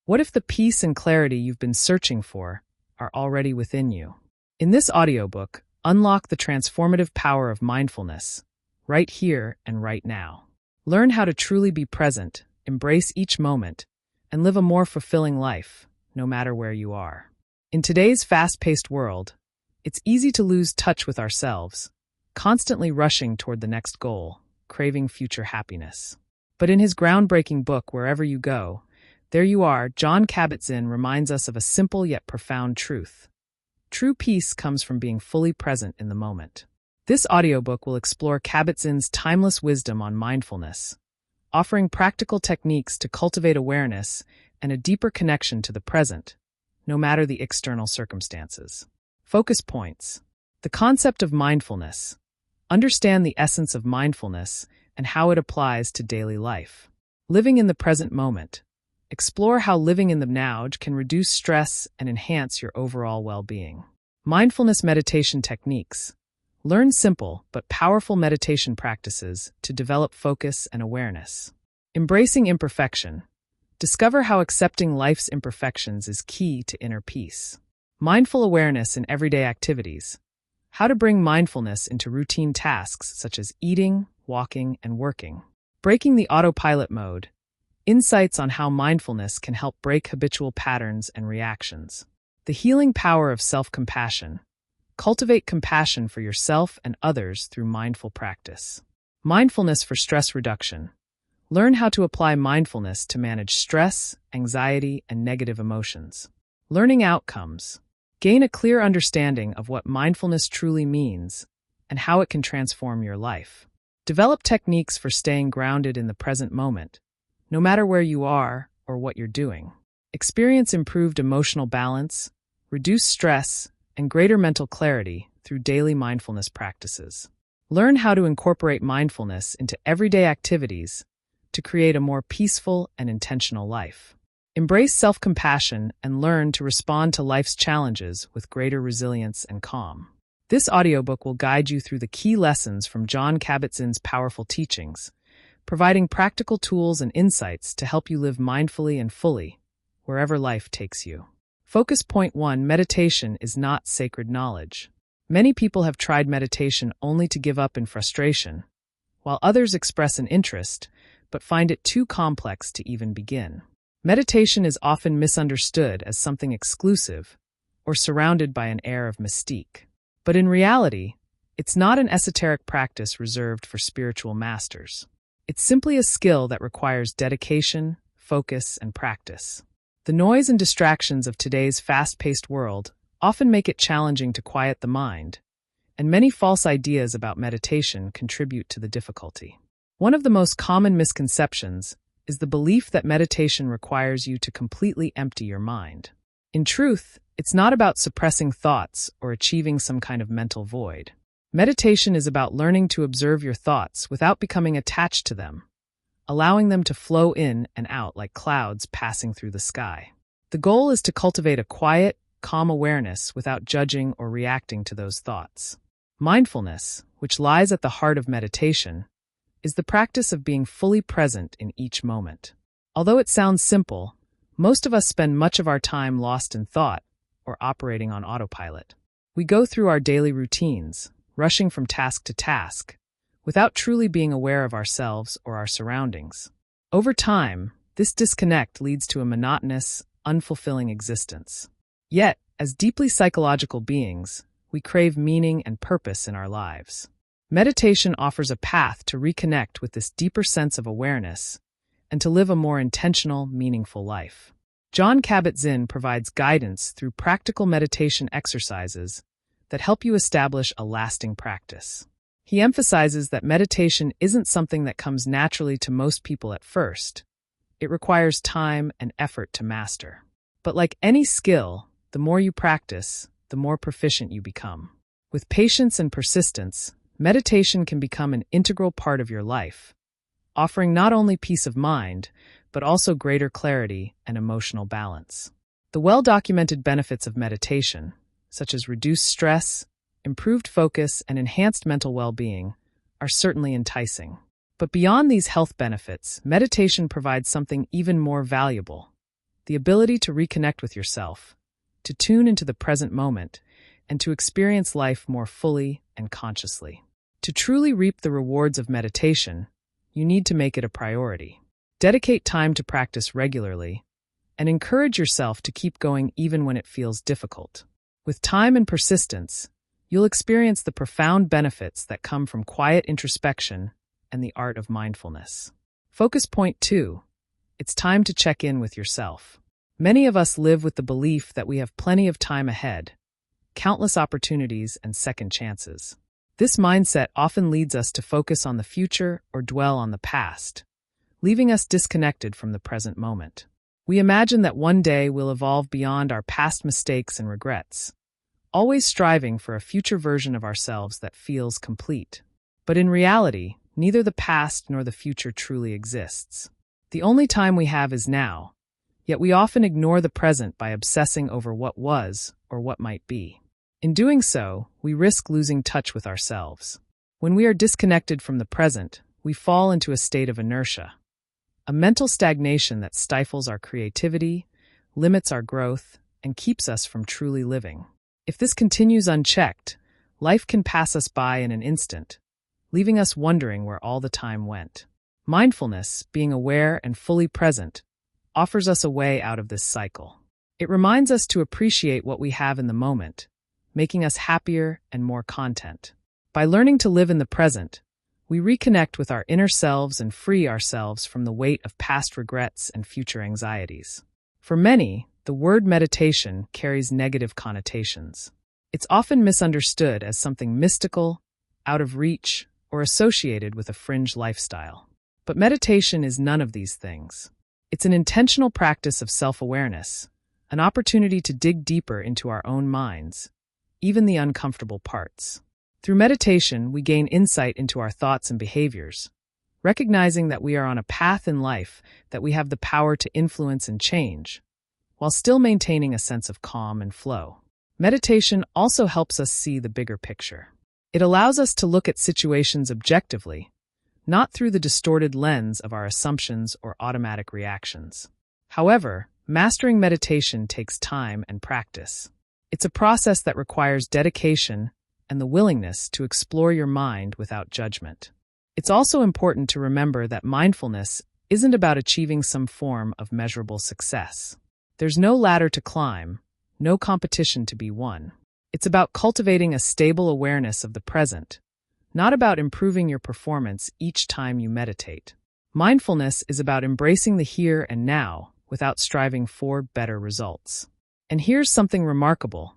What if the peace and clarity you've been searching for are already within you? In this audiobook, unlock the transformative power of mindfulness, right here and right now. Learn how to truly be present, embrace each moment, and live a more fulfilling life, no matter where you are. In today's fast-paced world, it's easy to lose touch with ourselves, constantly rushing toward the next goal, craving future happiness. But in his groundbreaking book, Wherever You Go, There You Are, Jon Kabat-Zinn reminds us of a simple yet profound truth. True peace comes from being fully present in the moment. This audiobook will explore Kabat-Zinn's timeless wisdom on mindfulness, offering practical techniques to cultivate awareness and a deeper connection to the present, no matter the external circumstances. Focus points. The concept of mindfulness. Understand the essence of mindfulness and how it applies to daily life. Living in the present moment. Explore how living in the now can reduce stress and enhance your overall well-being. Mindfulness meditation techniques. Learn simple but powerful meditation practices to develop focus and awareness. Embracing imperfection. Discover how accepting life's imperfections is key to inner peace. Mindful awareness in everyday activities. How to bring mindfulness into routine tasks such as eating, walking, and working. Breaking the autopilot mode. Insights on how mindfulness can help break habitual patterns and reactions. The healing power of self-compassion. Cultivate compassion for yourself and others through mindful practice. Mindfulness for stress reduction. Learn how to apply mindfulness to manage stress, anxiety, and negative emotions. Learning outcomes. Gain a clear understanding of what mindfulness truly means and how it can transform your life. Develop techniques for staying grounded in the present moment, no matter where you are or what you're doing. Experience improved emotional balance, reduce stress, and greater mental clarity through daily mindfulness practices. Learn how to incorporate mindfulness into everyday activities to create a more peaceful and intentional life. Embrace self-compassion and learn to respond to life's challenges with greater resilience and calm. This audiobook will guide you through the key lessons from Jon Kabat-Zinn's powerful teachings, providing practical tools and insights to help you live mindfully and fully, wherever life takes you. Focus point 1. Meditation is not sacred knowledge. Many people have tried meditation only to give up in frustration, while others express an interest, but find it too complex to even begin. Meditation is often misunderstood as something exclusive or surrounded by an air of mystique. But in reality, it's not an esoteric practice reserved for spiritual masters. It's simply a skill that requires dedication, focus, and practice. The noise and distractions of today's fast-paced world often make it challenging to quiet the mind, and many false ideas about meditation contribute to the difficulty. One of the most common misconceptions is the belief that meditation requires you to completely empty your mind. In truth, it's not about suppressing thoughts or achieving some kind of mental void. Meditation is about learning to observe your thoughts without becoming attached to them, allowing them to flow in and out like clouds passing through the sky. The goal is to cultivate a quiet, calm awareness without judging or reacting to those thoughts. Mindfulness, which lies at the heart of meditation, is the practice of being fully present in each moment. Although it sounds simple, most of us spend much of our time lost in thought or operating on autopilot. We go through our daily routines, rushing from task to task, without truly being aware of ourselves or our surroundings. Over time, this disconnect leads to a monotonous, unfulfilling existence. Yet, as deeply psychological beings, we crave meaning and purpose in our lives. Meditation offers a path to reconnect with this deeper sense of awareness and to live a more intentional, meaningful life. Jon Kabat-Zinn provides guidance through practical meditation exercises that help you establish a lasting practice. He emphasizes that meditation isn't something that comes naturally to most people at first. It requires time and effort to master. But like any skill, the more you practice, the more proficient you become. With patience and persistence, meditation can become an integral part of your life, offering not only peace of mind, but also greater clarity and emotional balance. The well-documented benefits of meditation, such as reduced stress, improved focus, and enhanced mental well-being, are certainly enticing. But beyond these health benefits, meditation provides something even more valuable: the ability to reconnect with yourself, to tune into the present moment, and to experience life more fully and consciously. To truly reap the rewards of meditation, you need to make it a priority. Dedicate time to practice regularly, and encourage yourself to keep going even when it feels difficult. With time and persistence, you'll experience the profound benefits that come from quiet introspection and the art of mindfulness. Focus point 2. It's time to check in with yourself. Many of us live with the belief that we have plenty of time ahead, countless opportunities and second chances. This mindset often leads us to focus on the future or dwell on the past, leaving us disconnected from the present moment. We imagine that one day we'll evolve beyond our past mistakes and regrets, always striving for a future version of ourselves that feels complete. But in reality, neither the past nor the future truly exists. The only time we have is now, yet we often ignore the present by obsessing over what was or what might be. In doing so, we risk losing touch with ourselves. When we are disconnected from the present, we fall into a state of inertia, a mental stagnation that stifles our creativity, limits our growth, and keeps us from truly living. If this continues unchecked, life can pass us by in an instant, leaving us wondering where all the time went. Mindfulness, being aware and fully present, offers us a way out of this cycle. It reminds us to appreciate what we have in the moment, making us happier and more content. By learning to live in the present, we reconnect with our inner selves and free ourselves from the weight of past regrets and future anxieties. For many, the word meditation carries negative connotations. It's often misunderstood as something mystical, out of reach, or associated with a fringe lifestyle. But meditation is none of these things. It's an intentional practice of self-awareness, an opportunity to dig deeper into our own minds, even the uncomfortable parts. Through meditation, we gain insight into our thoughts and behaviors, recognizing that we are on a path in life that we have the power to influence and change, while still maintaining a sense of calm and flow. Meditation also helps us see the bigger picture. It allows us to look at situations objectively, not through the distorted lens of our assumptions or automatic reactions. However, mastering meditation takes time and practice. It's a process that requires dedication and the willingness to explore your mind without judgment. It's also important to remember that mindfulness isn't about achieving some form of measurable success. There's no ladder to climb, no competition to be won. It's about cultivating a stable awareness of the present, not about improving your performance each time you meditate. Mindfulness is about embracing the here and now without striving for better results. And here's something remarkable.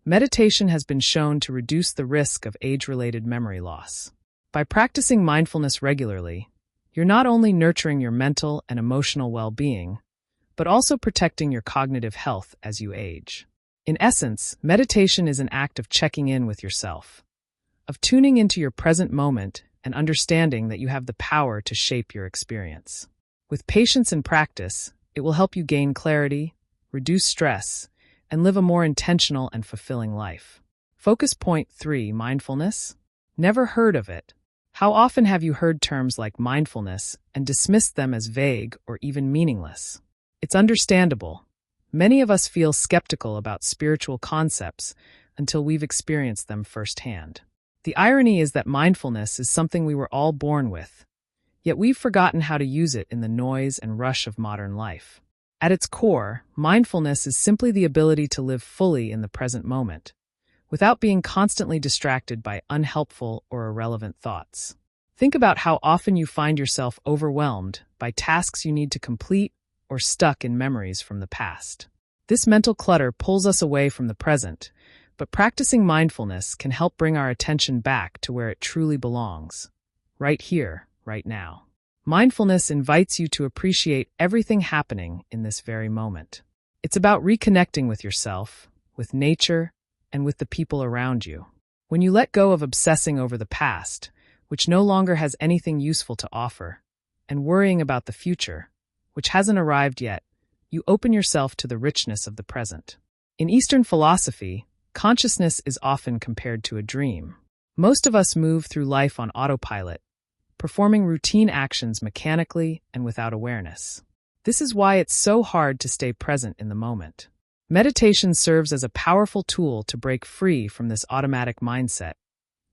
Meditation has been shown to reduce the risk of age-related memory loss. By practicing mindfulness regularly, you're not only nurturing your mental and emotional well-being, but also protecting your cognitive health as you age. In essence, meditation is an act of checking in with yourself, of tuning into your present moment and understanding that you have the power to shape your experience. With patience and practice, it will help you gain clarity, reduce stress, and live a more intentional and fulfilling life. Focus point 3, mindfulness. Never heard of it. How often have you heard terms like mindfulness and dismissed them as vague or even meaningless? It's understandable. Many of us feel skeptical about spiritual concepts until we've experienced them firsthand. The irony is that mindfulness is something we were all born with, yet we've forgotten how to use it in the noise and rush of modern life. At its core, mindfulness is simply the ability to live fully in the present moment, without being constantly distracted by unhelpful or irrelevant thoughts. Think about how often you find yourself overwhelmed by tasks you need to complete or stuck in memories from the past. This mental clutter pulls us away from the present, but practicing mindfulness can help bring our attention back to where it truly belongs, right here, right now. Mindfulness invites you to appreciate everything happening in this very moment. It's about reconnecting with yourself, with nature, and with the people around you. When you let go of obsessing over the past, which no longer has anything useful to offer, and worrying about the future, which hasn't arrived yet, you open yourself to the richness of the present. In Eastern philosophy, consciousness is often compared to a dream. Most of us move through life on autopilot, performing routine actions mechanically and without awareness. This is why it's so hard to stay present in the moment. Meditation serves as a powerful tool to break free from this automatic mindset,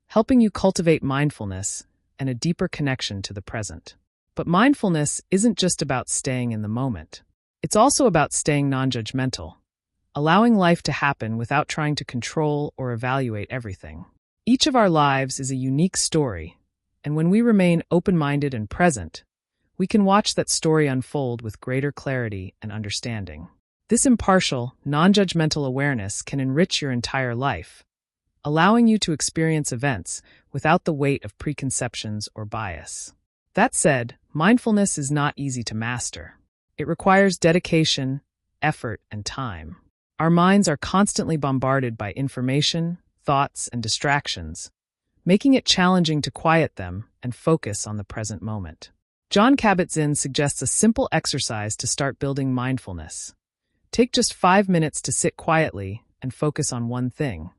helping you cultivate mindfulness and a deeper connection to the present. But mindfulness isn't just about staying in the moment. It's also about staying non-judgmental, allowing life to happen without trying to control or evaluate everything. Each of our lives is a unique story, and when we remain open-minded and present, we can watch that story unfold with greater clarity and understanding. This impartial, non-judgmental awareness can enrich your entire life, allowing you to experience events without the weight of preconceptions or bias. That said, mindfulness is not easy to master. It requires dedication, effort, and time. Our minds are constantly bombarded by information, thoughts, and distractions, making it challenging to quiet them and focus on the present moment. Jon Kabat-Zinn suggests a simple exercise to start building mindfulness. Take just 5 minutes to sit quietly and focus on one thing,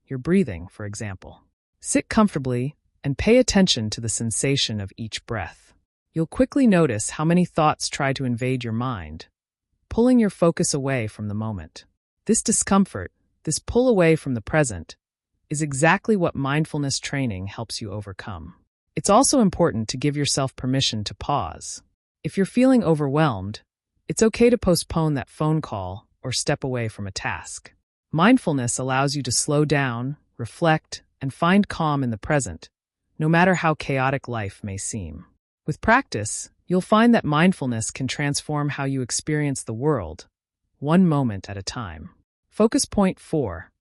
your breathing, for example. Sit comfortably and pay attention to the sensation of each breath. You'll quickly notice how many thoughts try to invade your mind, pulling your focus away from the moment. This discomfort, this pull away from the present, is exactly what mindfulness training helps you overcome. It's also important to give yourself permission to pause. If you're feeling overwhelmed, it's okay to postpone that phone call or step away from a task. Mindfulness allows you to slow down, reflect, and find calm in the present, no matter how chaotic life may seem. With practice, you'll find that mindfulness can transform how you experience the world, one moment at a time. Focus point 4.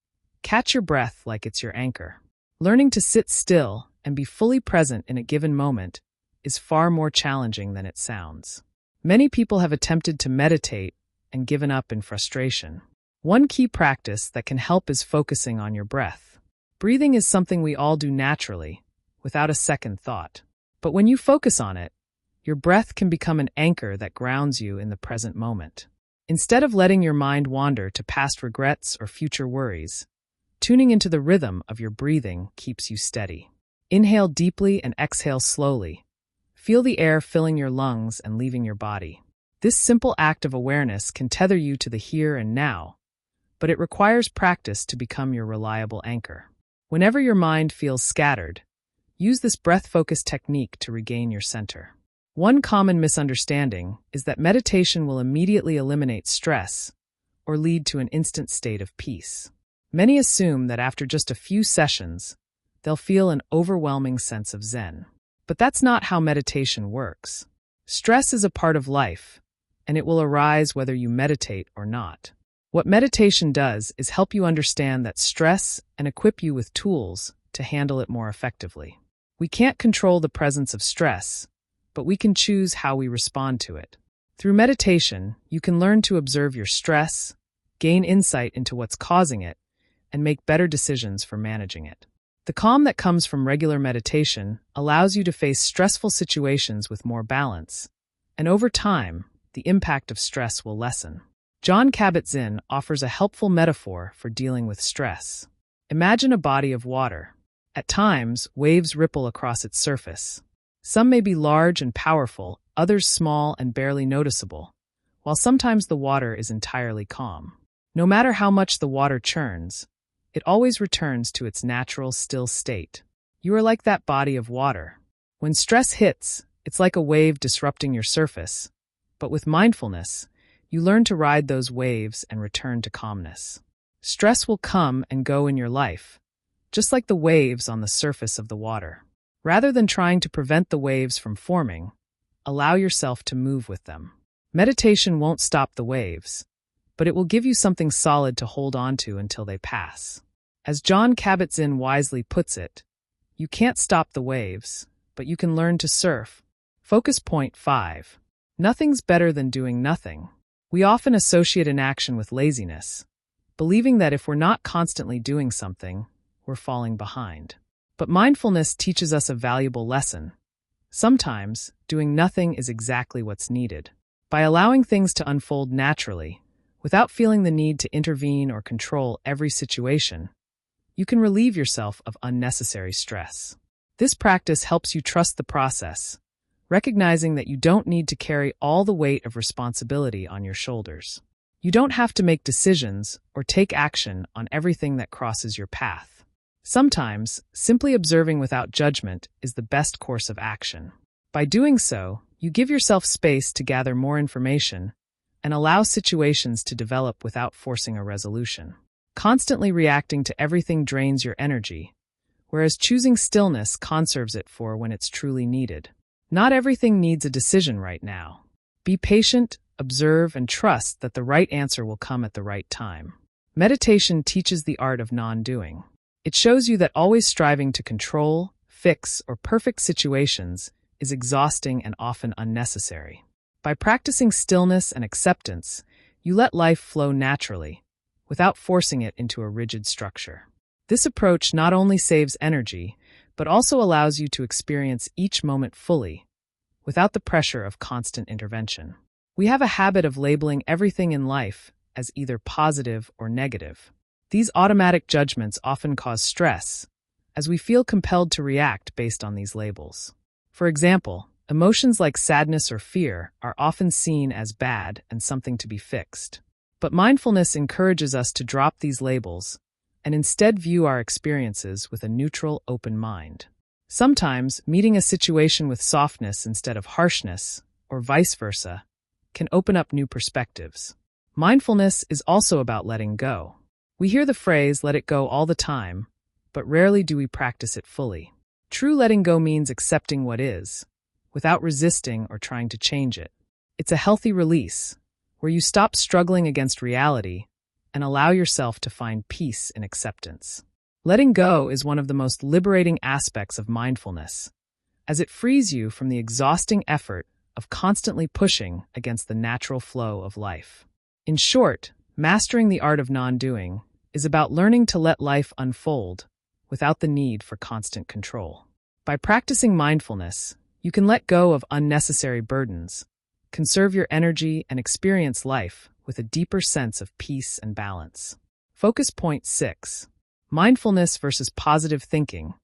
Catch your breath like it's your anchor. Learning to sit still and be fully present in a given moment is far more challenging than it sounds. Many people have attempted to meditate and given up in frustration. One key practice that can help is focusing on your breath. Breathing is something we all do naturally, without a second thought. But when you focus on it, your breath can become an anchor that grounds you in the present moment. Instead of letting your mind wander to past regrets or future worries, tuning into the rhythm of your breathing keeps you steady. Inhale deeply and exhale slowly. Feel the air filling your lungs and leaving your body. This simple act of awareness can tether you to the here and now, but it requires practice to become your reliable anchor. Whenever your mind feels scattered, use this breath-focused technique to regain your center. One common misunderstanding is that meditation will immediately eliminate stress or lead to an instant state of peace. Many assume that after just a few sessions, they'll feel an overwhelming sense of zen. But that's not how meditation works. Stress is a part of life, and it will arise whether you meditate or not. What meditation does is help you understand that stress and equip you with tools to handle it more effectively. We can't control the presence of stress, but we can choose how we respond to it. Through meditation, you can learn to observe your stress, gain insight into what's causing it, and make better decisions for managing it. The calm that comes from regular meditation allows you to face stressful situations with more balance, and over time, the impact of stress will lessen. Jon Kabat-Zinn offers a helpful metaphor for dealing with stress. Imagine a body of water. At times, waves ripple across its surface. Some may be large and powerful, others small and barely noticeable, while sometimes the water is entirely calm. No matter how much the water churns, it always returns to its natural, still state. You are like that body of water. When stress hits, it's like a wave disrupting your surface. But with mindfulness, you learn to ride those waves and return to calmness. Stress will come and go in your life, just like the waves on the surface of the water. Rather than trying to prevent the waves from forming, allow yourself to move with them. Meditation won't stop the waves, but it will give you something solid to hold on to until they pass. As Jon Kabat-Zinn wisely puts it, you can't stop the waves, but you can learn to surf. Focus point 5. Nothing's better than doing nothing. We often associate inaction with laziness, believing that if we're not constantly doing something, we're falling behind. But mindfulness teaches us a valuable lesson. Sometimes, doing nothing is exactly what's needed. By allowing things to unfold naturally, without feeling the need to intervene or control every situation, you can relieve yourself of unnecessary stress. This practice helps you trust the process, recognizing that you don't need to carry all the weight of responsibility on your shoulders. You don't have to make decisions or take action on everything that crosses your path. Sometimes, simply observing without judgment is the best course of action. By doing so, you give yourself space to gather more information and allow situations to develop without forcing a resolution. Constantly reacting to everything drains your energy, whereas choosing stillness conserves it for when it's truly needed. Not everything needs a decision right now. Be patient, observe, and trust that the right answer will come at the right time. Meditation teaches the art of non-doing. It shows you that always striving to control, fix, or perfect situations is exhausting and often unnecessary. By practicing stillness and acceptance, you let life flow naturally, without forcing it into a rigid structure. This approach not only saves energy, but also allows you to experience each moment fully, without the pressure of constant intervention. We have a habit of labeling everything in life as either positive or negative. These automatic judgments often cause stress, as we feel compelled to react based on these labels. For example, emotions like sadness or fear are often seen as bad and something to be fixed. But mindfulness encourages us to drop these labels and instead view our experiences with a neutral, open mind. Sometimes, meeting a situation with softness instead of harshness, or vice versa, can open up new perspectives. Mindfulness is also about letting go. We hear the phrase, let it go, all the time, but rarely do we practice it fully. True letting go means accepting what is, without resisting or trying to change it. It's a healthy release, where you stop struggling against reality and allow yourself to find peace in acceptance. Letting go is one of the most liberating aspects of mindfulness, as it frees you from the exhausting effort of constantly pushing against the natural flow of life. In short, mastering the art of non-doing is about learning to let life unfold without the need for constant control. By practicing mindfulness, you can let go of unnecessary burdens, conserve your energy, and experience life with a deeper sense of peace and balance. Focus point 6. Mindfulness versus positive thinking,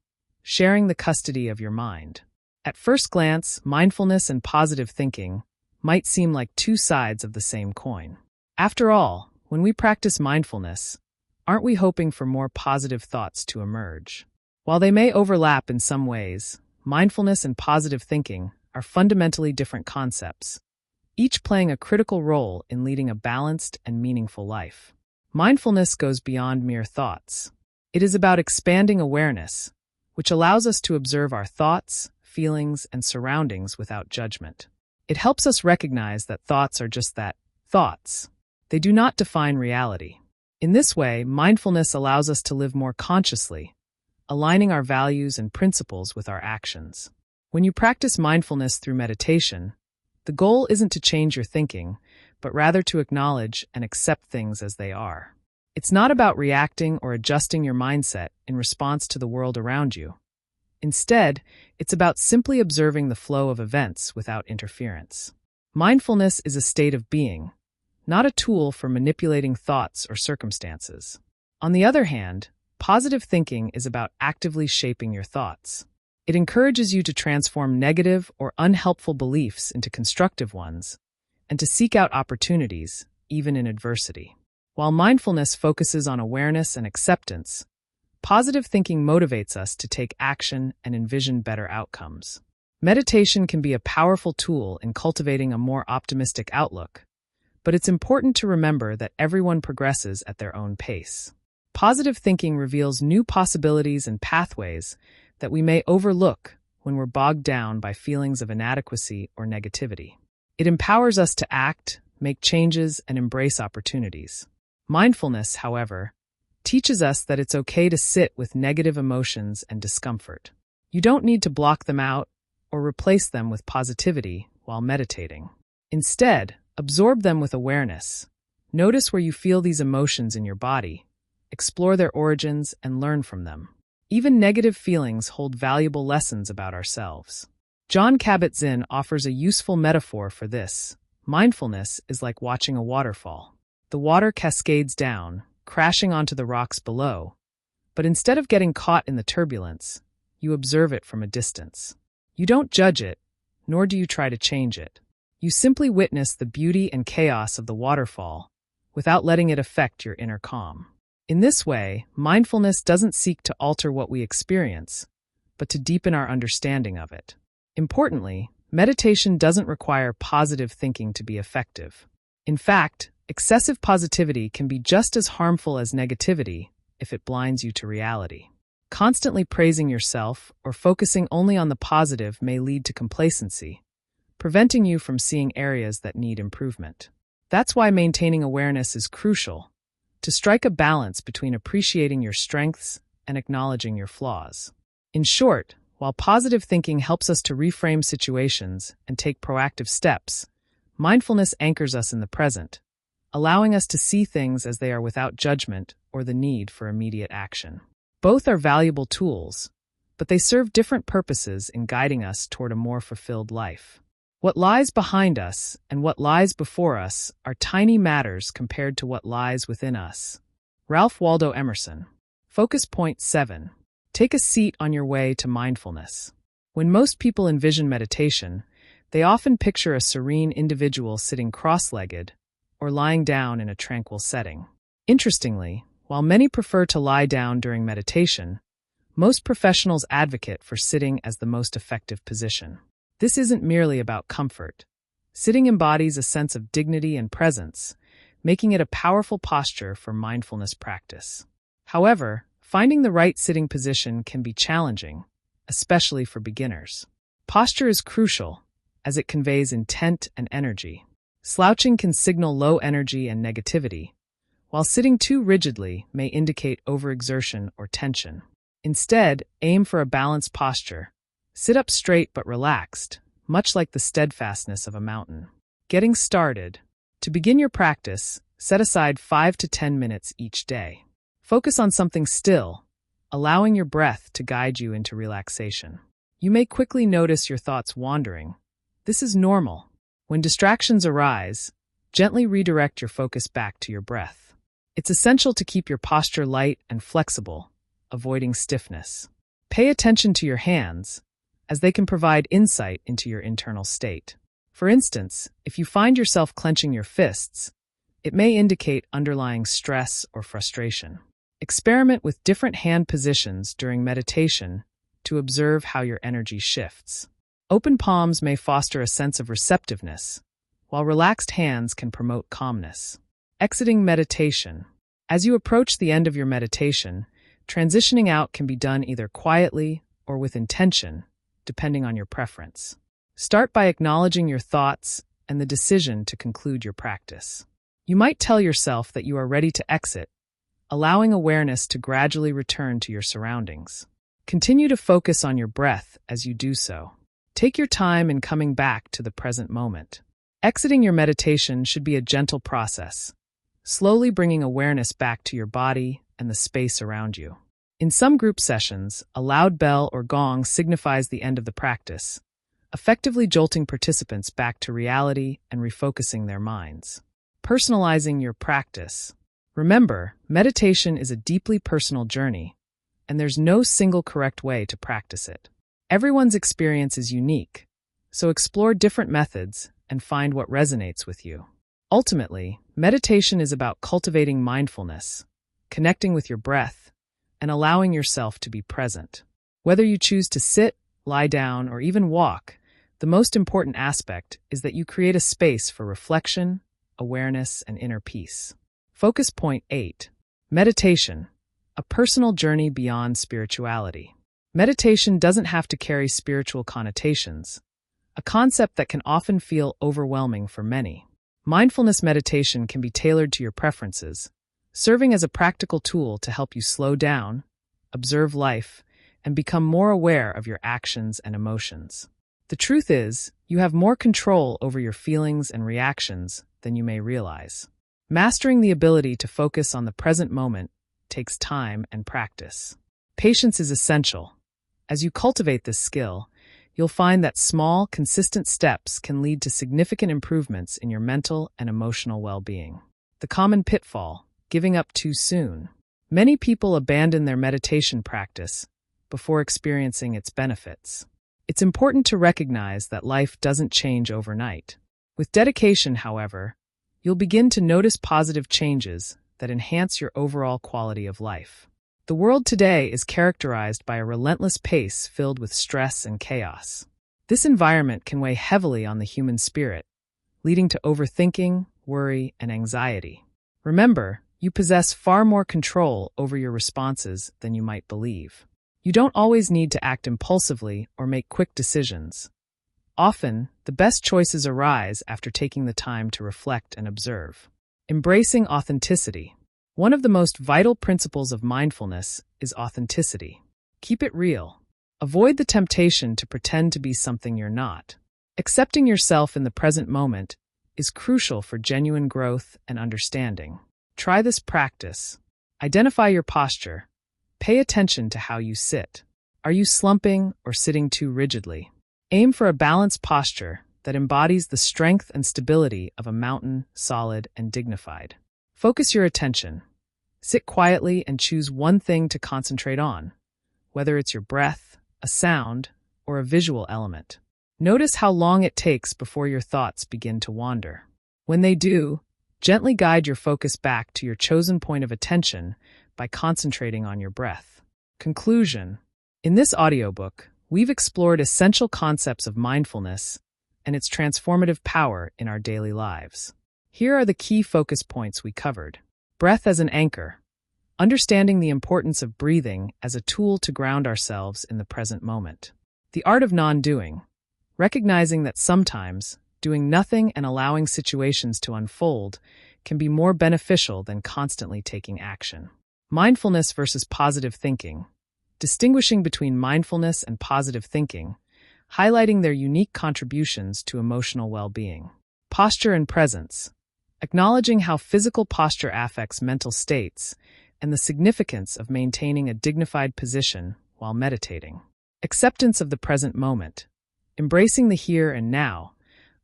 sharing the custody of your mind. At first glance, mindfulness and positive thinking might seem like two sides of the same coin. After all, when we practice mindfulness, aren't we hoping for more positive thoughts to emerge? While they may overlap in some ways, mindfulness and positive thinking are fundamentally different concepts, each playing a critical role in leading a balanced and meaningful life. Mindfulness goes beyond mere thoughts. It is about expanding awareness, which allows us to observe our thoughts, feelings, and surroundings without judgment. It helps us recognize that thoughts are just that, thoughts. They do not define reality. In this way, mindfulness allows us to live more consciously, aligning our values and principles with our actions. When you practice mindfulness through meditation, the goal isn't to change your thinking, but rather to acknowledge and accept things as they are. It's not about reacting or adjusting your mindset in response to the world around you. Instead, it's about simply observing the flow of events without interference. Mindfulness is a state of being, not a tool for manipulating thoughts or circumstances. On the other hand, positive thinking is about actively shaping your thoughts. It encourages you to transform negative or unhelpful beliefs into constructive ones, and to seek out opportunities, even in adversity. While mindfulness focuses on awareness and acceptance, positive thinking motivates us to take action and envision better outcomes. Meditation can be a powerful tool in cultivating a more optimistic outlook, but it's important to remember that everyone progresses at their own pace. Positive thinking reveals new possibilities and pathways that we may overlook when we're bogged down by feelings of inadequacy or negativity. It empowers us to act, make changes, and embrace opportunities. Mindfulness, however, teaches us that it's okay to sit with negative emotions and discomfort. You don't need to block them out or replace them with positivity while meditating. Instead, absorb them with awareness. Notice where you feel these emotions in your body, explore their origins, and learn from them. Even negative feelings hold valuable lessons about ourselves. Jon Kabat-Zinn offers a useful metaphor for this. Mindfulness is like watching a waterfall. The water cascades down, crashing onto the rocks below, but instead of getting caught in the turbulence, you observe it from a distance. You don't judge it, nor do you try to change it. You simply witness the beauty and chaos of the waterfall without letting it affect your inner calm. In this way, mindfulness doesn't seek to alter what we experience, but to deepen our understanding of it. Importantly, meditation doesn't require positive thinking to be effective. In fact, excessive positivity can be just as harmful as negativity if it blinds you to reality. Constantly praising yourself or focusing only on the positive may lead to complacency, preventing you from seeing areas that need improvement. That's why maintaining awareness is crucial, to strike a balance between appreciating your strengths and acknowledging your flaws. In short, while positive thinking helps us to reframe situations and take proactive steps, mindfulness anchors us in the present, allowing us to see things as they are without judgment or the need for immediate action. Both are valuable tools, but they serve different purposes in guiding us toward a more fulfilled life. What lies behind us and what lies before us are tiny matters compared to what lies within us. Ralph Waldo Emerson. Focus point 7. Take a seat on your way to mindfulness. When most people envision meditation, they often picture a serene individual sitting cross-legged or lying down in a tranquil setting. Interestingly, while many prefer to lie down during meditation, most professionals advocate for sitting as the most effective position. This isn't merely about comfort. Sitting embodies a sense of dignity and presence, making it a powerful posture for mindfulness practice. However, finding the right sitting position can be challenging, especially for beginners. Posture is crucial, as it conveys intent and energy. Slouching can signal low energy and negativity, while sitting too rigidly may indicate overexertion or tension. Instead, aim for a balanced posture. Sit up straight but relaxed, much like the steadfastness of a mountain. Getting started. To begin your practice, set aside 5 to 10 minutes each day. Focus on something still, allowing your breath to guide you into relaxation. You may quickly notice your thoughts wandering. This is normal. When distractions arise, gently redirect your focus back to your breath. It's essential to keep your posture light and flexible, avoiding stiffness. Pay attention to your hands, as they can provide insight into your internal state. For instance, if you find yourself clenching your fists, it may indicate underlying stress or frustration. Experiment with different hand positions during meditation to observe how your energy shifts. Open palms may foster a sense of receptiveness, while relaxed hands can promote calmness. Exiting meditation. As you approach the end of your meditation, transitioning out can be done either quietly or with intention, depending on your preference. Start by acknowledging your thoughts and the decision to conclude your practice. You might tell yourself that you are ready to exit, allowing awareness to gradually return to your surroundings. Continue to focus on your breath as you do so. Take your time in coming back to the present moment. Exiting your meditation should be a gentle process, slowly bringing awareness back to your body and the space around you. In some group sessions, a loud bell or gong signifies the end of the practice, effectively jolting participants back to reality and refocusing their minds. Personalizing your practice. Remember, meditation is a deeply personal journey, and there's no single correct way to practice it. Everyone's experience is unique, so explore different methods and find what resonates with you. Ultimately, meditation is about cultivating mindfulness, connecting with your breath, and allowing yourself to be present. Whether you choose to sit, lie down, or even walk, the most important aspect is that you create a space for reflection, awareness, and inner peace. Focus point 8. Meditation, a personal journey beyond spirituality. Meditation doesn't have to carry spiritual connotations, a concept that can often feel overwhelming for many. Mindfulness meditation can be tailored to your preferences, serving as a practical tool to help you slow down, observe life, and become more aware of your actions and emotions. The truth is, you have more control over your feelings and reactions than you may realize. Mastering the ability to focus on the present moment takes time and practice. Patience is essential. As you cultivate this skill, you'll find that small, consistent steps can lead to significant improvements in your mental and emotional well-being. The common pitfall: giving up too soon. Many people abandon their meditation practice before experiencing its benefits. It's important to recognize that life doesn't change overnight. With dedication, however, you'll begin to notice positive changes that enhance your overall quality of life. The world today is characterized by a relentless pace filled with stress and chaos. This environment can weigh heavily on the human spirit, leading to overthinking, worry, and anxiety. Remember, you possess far more control over your responses than you might believe. You don't always need to act impulsively or make quick decisions. Often, the best choices arise after taking the time to reflect and observe. Embracing authenticity. One of the most vital principles of mindfulness is authenticity. Keep it real. Avoid the temptation to pretend to be something you're not. Accepting yourself in the present moment is crucial for genuine growth and understanding. Try this practice. Identify your posture. Pay attention to how you sit. Are you slumping or sitting too rigidly? Aim for a balanced posture that embodies the strength and stability of a mountain, solid and dignified. Focus your attention. Sit quietly and choose one thing to concentrate on, whether it's your breath, a sound, or a visual element. Notice how long it takes before your thoughts begin to wander. When they do, gently guide your focus back to your chosen point of attention by concentrating on your breath. Conclusion. In this audiobook, we've explored essential concepts of mindfulness and its transformative power in our daily lives. Here are the key focus points we covered. Breath as an anchor. Understanding the importance of breathing as a tool to ground ourselves in the present moment. The art of non-doing. Recognizing that sometimes doing nothing and allowing situations to unfold can be more beneficial than constantly taking action. Mindfulness versus positive thinking. Distinguishing between mindfulness and positive thinking, highlighting their unique contributions to emotional well-being. Posture and presence. Acknowledging how physical posture affects mental states and the significance of maintaining a dignified position while meditating. Acceptance of the present moment. Embracing the here and now,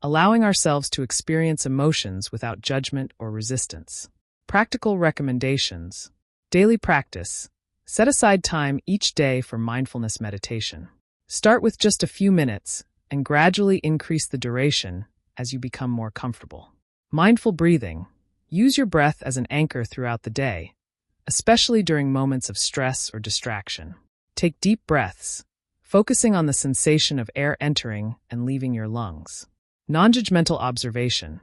allowing ourselves to experience emotions without judgment or resistance. Practical recommendations. Daily practice. Set aside time each day for mindfulness meditation. Start with just a few minutes and gradually increase the duration as you become more comfortable. Mindful breathing. Use your breath as an anchor throughout the day, especially during moments of stress or distraction. Take deep breaths, focusing on the sensation of air entering and leaving your lungs. Non-judgmental observation.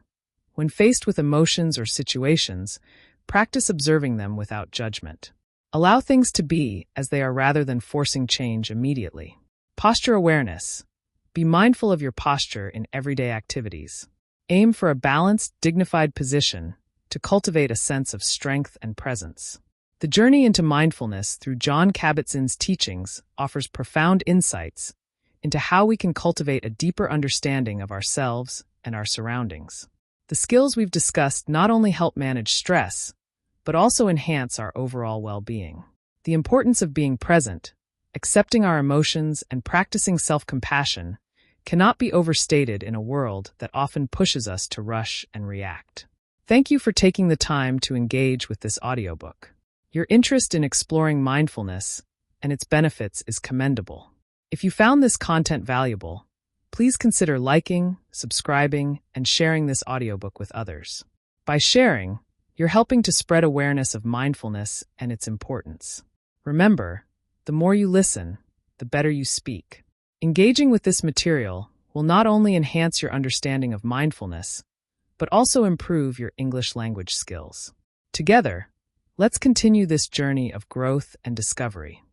When faced with emotions or situations, practice observing them without judgment. Allow things to be as they are rather than forcing change immediately. Posture awareness. Be mindful of your posture in everyday activities. Aim for a balanced, dignified position to cultivate a sense of strength and presence. The journey into mindfulness through Jon Kabat-Zinn's teachings offers profound insights into how we can cultivate a deeper understanding of ourselves and our surroundings. The skills we've discussed not only help manage stress, but also enhance our overall well-being. The importance of being present, accepting our emotions, and practicing self-compassion cannot be overstated in a world that often pushes us to rush and react. Thank you for taking the time to engage with this audiobook. Your interest in exploring mindfulness and its benefits is commendable. If you found this content valuable, please consider liking, subscribing, and sharing this audiobook with others. By sharing, you're helping to spread awareness of mindfulness and its importance. Remember, the more you listen, the better you speak. Engaging with this material will not only enhance your understanding of mindfulness, but also improve your English language skills. Together, let's continue this journey of growth and discovery.